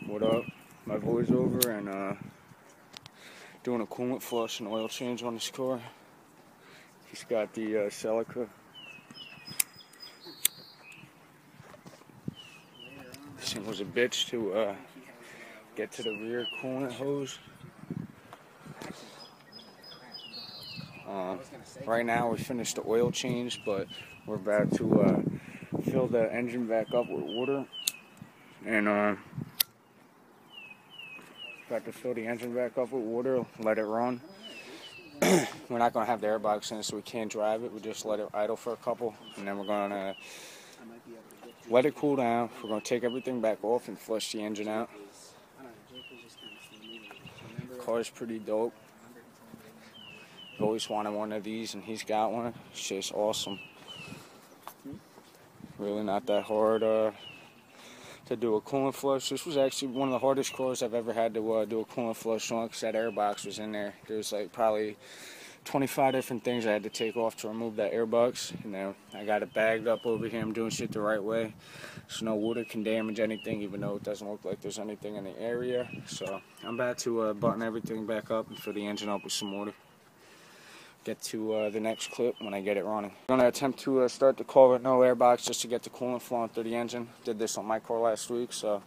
What up? My voiceover and doing a coolant flush and oil change on this car. He's got the Celica. This thing was a bitch to get to the rear coolant hose. Right now we finished the oil change, but we're about to fill the engine back up with water, and about to fill the engine back up with water, let it run. We're not going to have the airbox in it, so we can't drive it. We just let it idle for a couple, and then we're going to let it cool down. We're going to take everything back off and flush the engine out. The car's pretty dope. I've always wanted one of these, and he's got one. It's just awesome. Really not that hard to do a coolant flush. This was actually one of the hardest cars I've ever had to do a coolant flush on, because that airbox was in there. There's like probably 25 different things I had to take off to remove that airbox. And then I got it bagged up over here. I'm doing shit the right way, so no water can damage anything, even though it doesn't look like there's anything in the area. So I'm about to button everything back up and fill the engine up with some water. Get to the next clip when I get it running. I'm going to attempt to start the car with no airbox just to get the coolant flowing through the engine. Did this on my car last week, so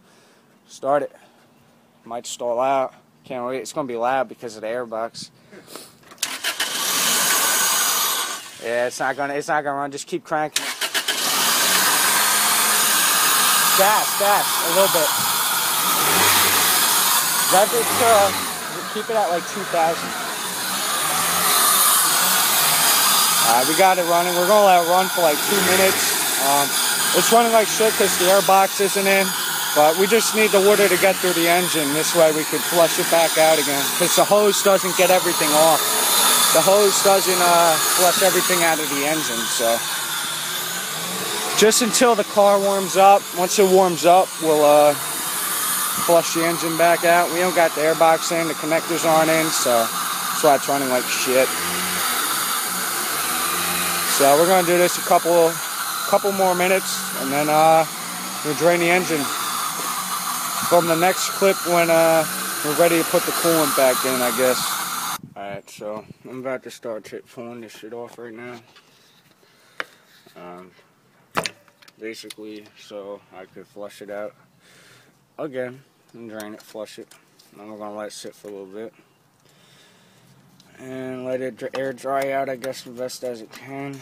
start it. Might stall out. Can't wait. It's going to be loud because of the airbox. Yeah, it's not gonna run. Just keep cranking. Gas, a little bit. Rev it to, keep it at like 2,000. We got it running. We're gonna let it run for like 2 minutes. It's running like shit because the airbox isn't in, but we just need the water to get through the engine. This way we could flush it back out again, because the hose doesn't get everything off. The hose doesn't flush everything out of the engine. So just until the car warms up. Once it warms up, we'll flush the engine back out. We don't got the airbox in, the connectors aren't in, so that's why it's running like shit. So we're gonna do this a couple more minutes, and then we'll drain the engine. From the next clip when we're ready to put the coolant back in, I guess. Alright, so I'm about to start pulling this shit off right now. Basically, so I could flush it out again and drain it, flush it. And then we're gonna let it sit for a little bit and let it air dry out, I guess, the best as it can.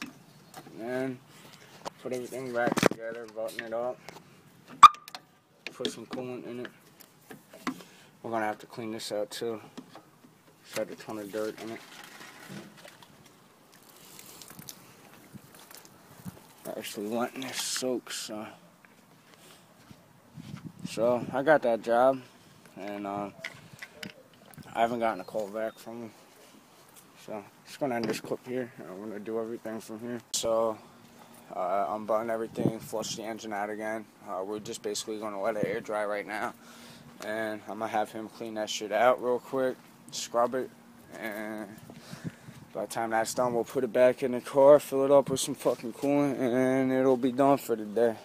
And then put everything back together, button it up, put some coolant in it. We're gonna have to clean this out too. It's had a ton of dirt in it. Actually letting this soak, so I got that job, and I haven't gotten a call back from him. So just gonna end this clip here. I'm gonna do everything from here. So I'm buttoning everything, flush the engine out again. We're just basically gonna let it air dry right now, and I'm gonna have him clean that shit out real quick, scrub it, and by the time that's done, we'll put it back in the car, fill it up with some fucking coolant, and it'll be done for the day.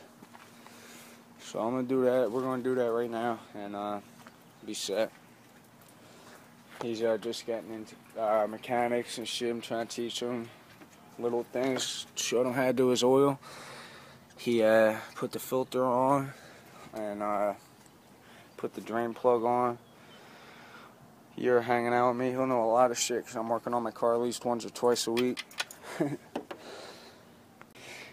So I'm gonna do that. We're gonna do that right now, and be set. He's just getting into mechanics and shit. I'm trying to teach him little things, show him how to do his oil. He put the filter on and put the drain plug on. You're hanging out with me. He'll know a lot of shit because I'm working on my car at least once or twice a week.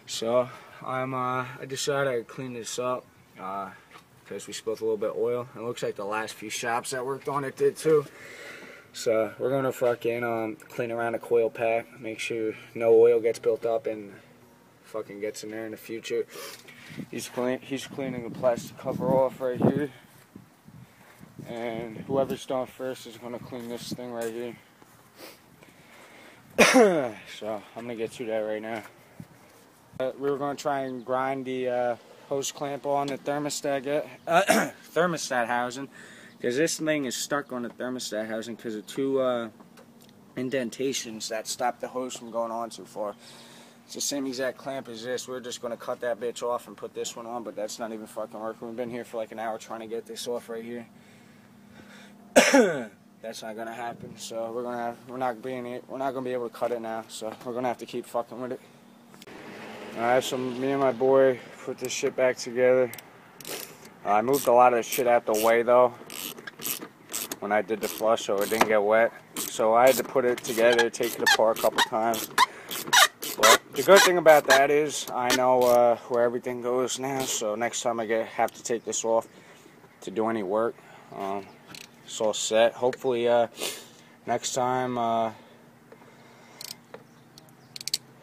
So I decided I'd clean this up because we spilled a little bit of oil. It looks like the last few shops that worked on it did too. So we're gonna fucking clean around the coil pack, make sure no oil gets built up and fucking gets in there in the future. He's cleaning the plastic cover off right here. And whoever's done first is going to clean this thing right here. So I'm going to get to that right now. We were going to try and grind the hose clamp on the thermostat housing, because this thing is stuck on the thermostat housing because of two indentations that stop the hose from going on too far. It's the same exact clamp as this. We're just going to cut that bitch off and put this one on, but that's not even fucking working. We've been here for like an hour trying to get this off right here. That's not going to happen. So we're not going to be able to cut it now. So we're going to have to keep fucking with it. Alright, so me and my boy put this shit back together. I moved a lot of the shit out the way though when I did the flush, so it didn't get wet. So I had to put it together, take it apart a couple times. But the good thing about that is I know where everything goes now, so next time I have to take this off to do any work, it's all set. Hopefully next time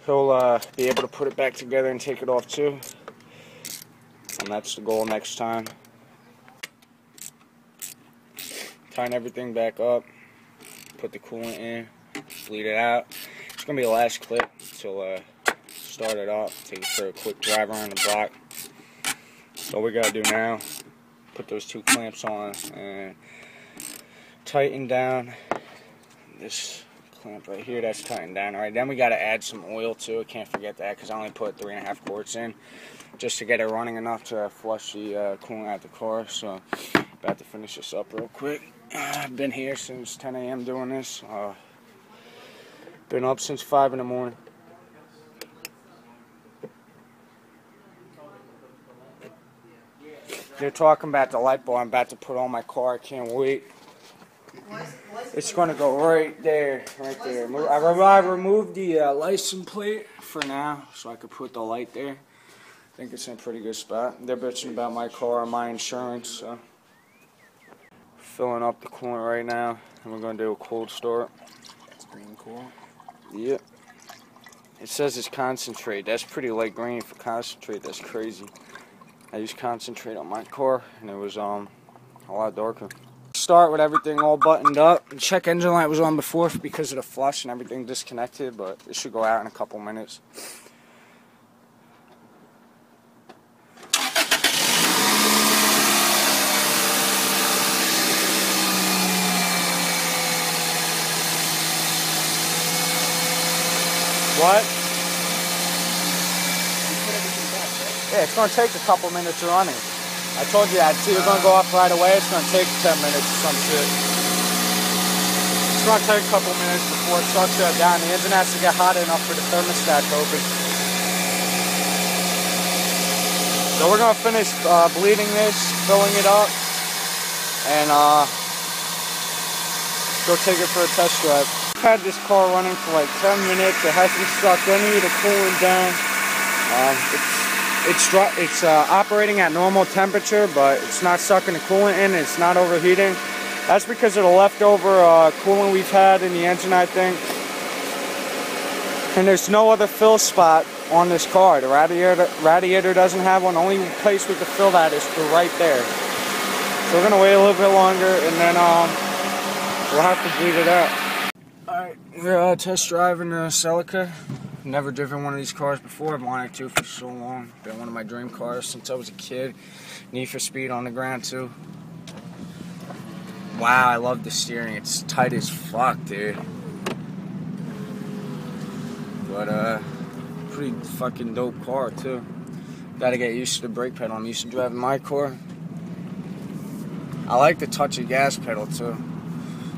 he'll be able to put it back together and take it off too. And that's the goal next time. Tighten everything back up, put the coolant in, bleed it out. It's going to be the last clip until start it up, take it for a quick drive around the block. So all we got to do now, put those two clamps on and tighten down this clamp right here. That's tightened down. Alright, then we got to add some oil to it. Can't forget that because I only put 3.5 quarts in just to get it running enough to flush the coolant out the car. So about to finish this up real quick. I've been here since 10 a.m. doing this. Been up since 5 in the morning. They're talking about the light bulb I'm about to put on my car. I can't wait. It's going to go right there, right there. I removed the license plate for now, so I could put the light there. I think it's in a pretty good spot. They're bitching about my car and my insurance, so. Filling up the coolant right now, and we're going to do a cold start. It's green coolant? Yep. It says it's concentrate. That's pretty light green for concentrate. That's crazy. I used concentrate on my car, and it was a lot darker. Start with everything all buttoned up. The check engine light was on before because of the flush and everything disconnected, but it should go out in a couple minutes. What? Yeah, it's going to take a couple minutes of running. I told you that. See, you're going to go off right away. It's going to take 10 minutes or some shit. It's going to take a couple minutes before it starts to shut down. The engine has to get hot enough for the thermostat to open. So we're going to finish bleeding this, filling it up, and go take it for a test drive. I've had this car running for like 10 minutes. It hasn't sucked any of the coolant down. It's operating at normal temperature, but it's not sucking the coolant in. It's not overheating. That's because of the leftover coolant we've had in the engine, I think. And there's no other fill spot on this car. The radiator doesn't have one. The only place we can fill that is right there. So we're gonna wait a little bit longer, and then we'll have to bleed it out. Alright, we're test driving the Celica. Never driven one of these cars before. I've wanted to for so long. Been one of my dream cars since I was a kid. Need for Speed on the ground too. Wow, I love the steering. It's tight as fuck, dude. But pretty fucking dope car too. Gotta get used to the brake pedal. I'm used to driving my car. I like the touch of gas pedal too.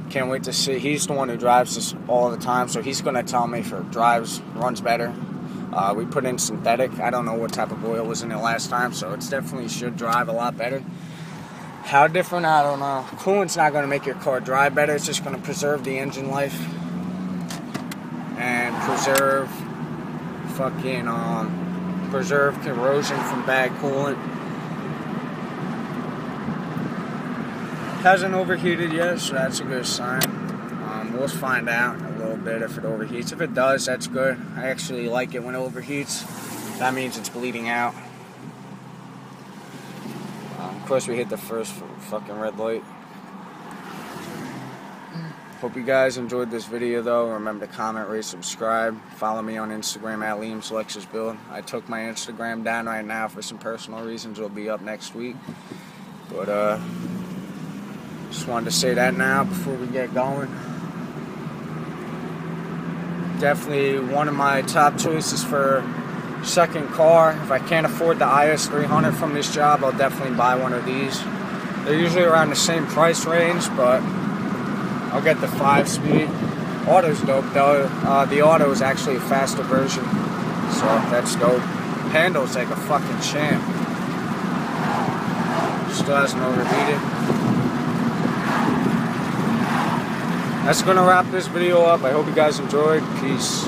Can't wait to see. He's the one who drives this all the time, so he's going to tell me if it runs better. We put in synthetic. I don't know what type of oil was in it last time, so it definitely should drive a lot better. How different? I don't know. Coolant's not going to make your car drive better. It's just going to preserve the engine life and preserve preserve corrosion from bad coolant. Hasn't overheated yet, so that's a good sign. We'll find out in a little bit if it overheats. If it does, that's good. I actually like it when it overheats. That means it's bleeding out. Of course, we hit the first fucking red light. Hope you guys enjoyed this video, though. Remember to comment, rate, subscribe. Follow me on Instagram at Liam's Lexus Build. I took my Instagram down right now for some personal reasons. It'll be up next week. But, just wanted to say that now before we get going. Definitely one of my top choices for second car. If I can't afford the IS 300 from this job, I'll definitely buy one of these. They're usually around the same price range, but I'll get the 5-speed. Auto's dope though. The auto is actually a faster version, so that's dope. Handles like a fucking champ. Still hasn't overheated. That's gonna wrap this video up. I hope you guys enjoyed. Peace.